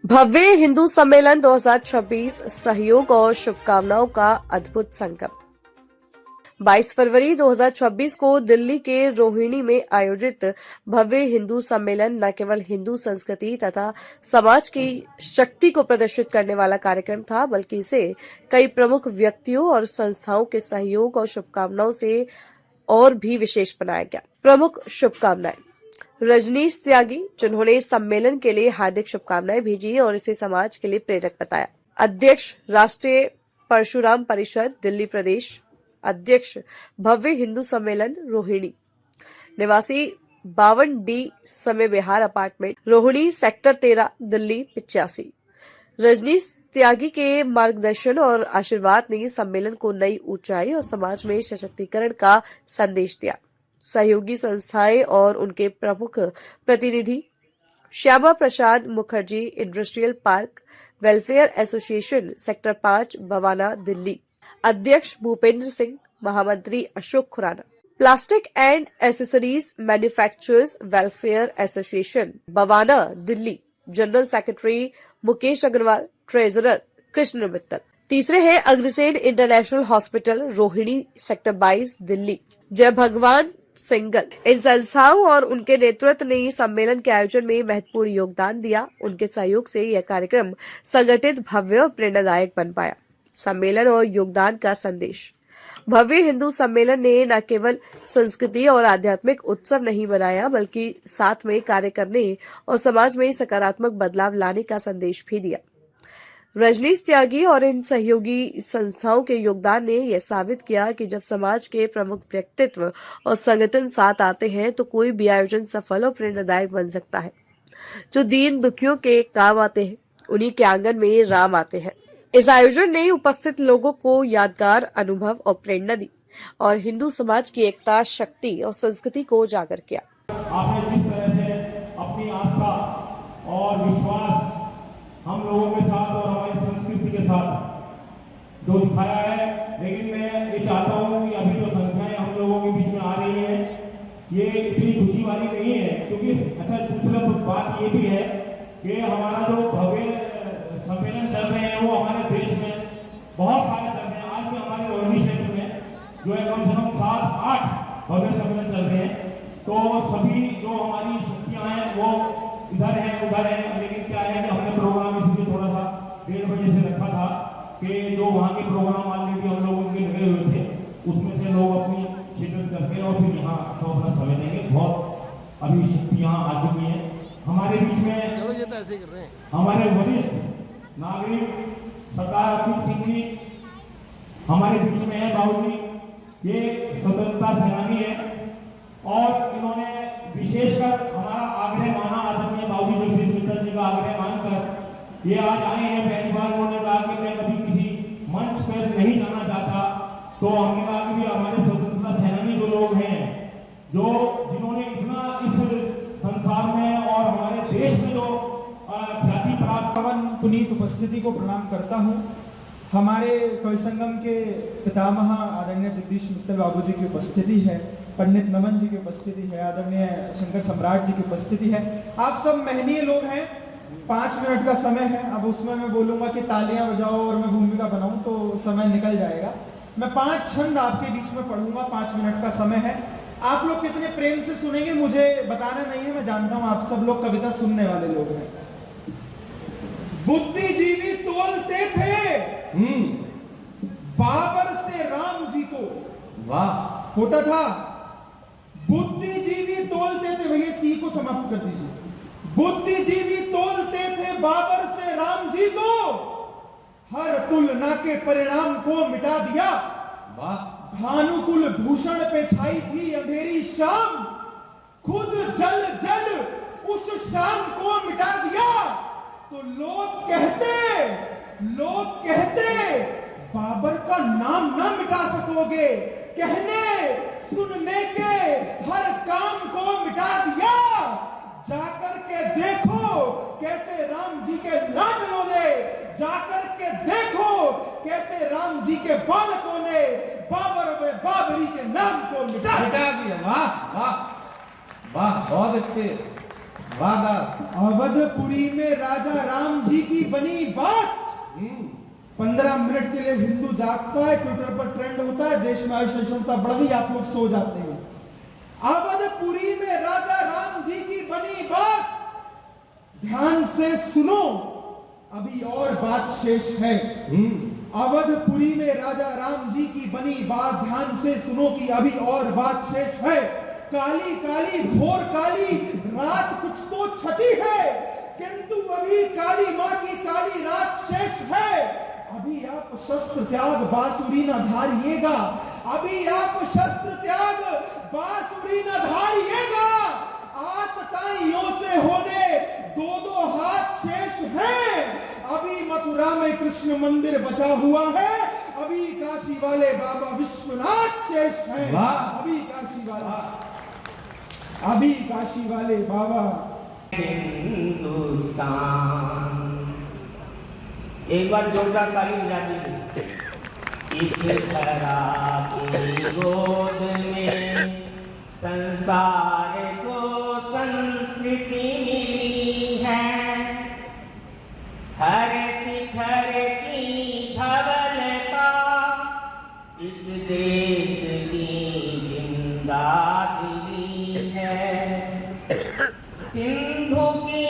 भव्य हिंदू सम्मेलन 2026 सहयोग और शुभकामनाओं का अद्भुत संगम। 22 फरवरी 2026 को दिल्ली के रोहिणी में आयोजित भव्य हिंदू सम्मेलन न केवल हिंदू संस्कृति तथा समाज की शक्ति को प्रदर्शित करने वाला कार्यक्रम था, बल्कि इसे कई प्रमुख व्यक्तियों और संस्थाओं के सहयोग और शुभकामनाओं से और भी विशेष बनाया गया। प्रमुख शुभकामनाएं। रजनीश त्यागी, जिन्होंने सम्मेलन के लिए हार्दिक शुभकामनाएं भेजी और इसे समाज के लिए प्रेरक बताया। अध्यक्ष, राष्ट्रीय परशुराम परिषद दिल्ली प्रदेश अध्यक्ष, भव्य हिंदू सम्मेलन रोहिणी, निवासी 52D समय विहार अपार्टमेंट, रोहिणी सेक्टर 13 दिल्ली 85। रजनीश त्यागी के मार्गदर्शन और आशीर्वाद ने सम्मेलन को नई ऊंचाई और समाज में सशक्तिकरण का संदेश दिया। सहयोगी संस्थाएं और उनके प्रमुख प्रतिनिधि। Shyama Prasad Mukherjee industrial park welfare association sector 5 Bawana Delhi अध्यक्ष भूपेंद्र सिंह, महामंत्री Ashok Khurana. Plastic and accessories manufacturers welfare association Bawana Delhi general secretary Mukesh Agarwal, treasurer Krishna Mittal. तीसरे हैं Agrasen international hospital Rohini sector 22 Delhi Jai Bhagwan single. इन संस्थाओं और उनके नेतृत्व ने सम्मेलन के आयोजन में महत्वपूर्ण योगदान दिया। उनके सहयोग से यह कार्यक्रम संगठित, भव्य और प्रेरणादायक बन पाया। सम्मेलन और योगदान का संदेश। भव्य हिंदू सम्मेलन ने न केवल संस्कृति और आध्यात्मिक उत्सव नहीं बनाया, बल्कि साथ में कार्य करने और समाज में सकारात्मक बदलाव लाने का संदेश भी दिया। रजनीश त्यागी और इन सहयोगी संस्थाओं के योगदान ने यह साबित किया कि जब समाज के प्रमुख व्यक्तित्व और संगठन साथ आते हैं तो कोई भी आयोजन सफल और प्रेरणादायक बन सकता है। जो दीन दुखियों के काम आते हैं, उन्हीं के आंगन में राम आते हैं। इस आयोजन ने उपस्थित लोगों को यादगार अनुभव और प्रेरणा दी और हिंदू समाज की एकता, शक्ति और संस्कृति को उजागर किया। आपने जिस तरह से अपनी आस्था और विश्वास हम लोगों के साथ और हमारी संस्कृति के साथ जो दिखाया है, लेकिन मैं ये चाहता हूँ कि अभी जो संख्याएं हम लोगों के बीच में आ रही है, ये इतनी खुशी वाली नहीं है, क्योंकि अच्छा दूसरा बात ये भी है कि हमारा जो भव्य सम्मेलन चल रहे हैं वो हमारे देश में बहुत सारे चल रहे हैं। आज भी हमारे रोहिणी क्षेत्र में जो है कम से कम 7-8 भव्य सम्मेलन चल रहे हैं। तो सभी जो हमारी शक्तियां हैं वो इधर है, लेकिन क्या है कि हमने प्रोग्राम इसलिए थोड़ा सा 1:30 बजे से रखा था कि जो वहाँ के प्रोग्राम ऑलरेडी हम लोगों के लगे हुए थे, उसमें से लोग अपनी शिरकत करके और फिर यहाँ तो अपना समय देंगे। बहुत अभी शक्ति यहाँ आ चुकी है हमारे बीच में। हमारे वरिष्ठ नागरिक सरदार अमित सिंह जी हमारे बीच में है। बाबू जी ये स्वतंत्रता सेनानी है और इन्होंने विशेषकर हमारा आग्रह माना, आदरणीय बाबू जगदीश मित्तल जी का आग्रह मानकर ये आज आए हैं। पहली बार उन्होंने कहा कि मैं कभी किसी मंच पर नहीं जाना चाहता, तो हमने कहा कि हमारे स्वतंत्रता सेनानी जो लोग हैं, जो जिन्होंने इतना इस संसार में और हमारे देश में जो ख्याति प्राप्त। पुनीत उपस्थिति को प्रणाम करता हूँ। हमारे कवि संगम के पितामह आदरणीय जगदीश मित्तल बाबू जी की उपस्थिति है, पंडित नमन जी की उपस्थिति है, आदरणीय शंकर सम्राट जी की उपस्थिति है। आप सब महनीय लोग हैं। 5 मिनट का समय है। अब उसमें मैं बोलूंगा कि तालियां बजाओ और मैं भूमिका बनाऊं तो समय निकल जाएगा। मैं 5 छंद आपके बीच में पढ़ूंगा। 5 मिनट का समय है। आप लोग कितने प्रेम से सुनेंगे मुझे बताना नहीं है। मैं जानता हूं आप सब लोग कविता सुनने वाले लोग हैं। बुद्धिजीवी तोलते थे बाबर से राम जी को। वाह, होता था। बुद्धिजीवी तोलते थे, भैया इसी को समाप्त कर दीजिए। बुद्धिजीवी तोलते थे बाबर से राम जी को, हर तुलना के परिणाम को मिटा दिया। भानुकुल भूषण पे छाई थी अंधेरी शाम, खुद जल जल उस शाम को मिटा दिया। तो लोग कहते बाबर का नाम ना मिटा सकोगे, कहने सुनने के हर काम को मिटा दिया। जाकर के देखो कैसे राम जी के लाडलों ने, जाकर के देखो कैसे राम जी के बालकों ने बाबर में बाबरी के नाम को मिटा दिया। वाह वाह वाह, बहुत अच्छे। अवधपुरी में राजा राम जी बनी बात। 15 मिनट के लिए हिंदू जागता है, ट्विटर पर ट्रेंड होता है, देश में असहिष्णुता बढ़ गई, आप लोग सो जाते हैं। अवधपुरी में राजा राम जी की बनी बात, ध्यान से सुनो, अभी और बात शेष है। अवधपुरी में राजा राम जी की बनी बात, ध्यान से सुनो कि अभी और बात शेष है। काली काली घोर काली रात कुछ तो छठी है, किंतु अभी काली मां की काली रात शेष है। अभी आप शस्त्र त्याग बांसुरी न धारिएगा, अभी आप शस्त्र त्याग बांसुरी न धारिएगा। आतताइयों से होने दो हाथ शेष हैं। अभी मथुरा में कृष्ण मंदिर बचा हुआ है, अभी काशी वाले बाबा विश्वनाथ शेष हैं। अभी काशी वाले बाबा। हिंदुस्तान, एक बार जोरदार ताली बजा दीजिए। इस धरा की गोद में संसार को संस्कृति मिली है, हर शिखर की धवलता इस देश की जिंदा दिली है। सिंधु की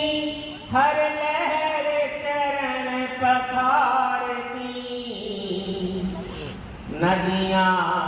हर लहर चरण पखारती, नदियां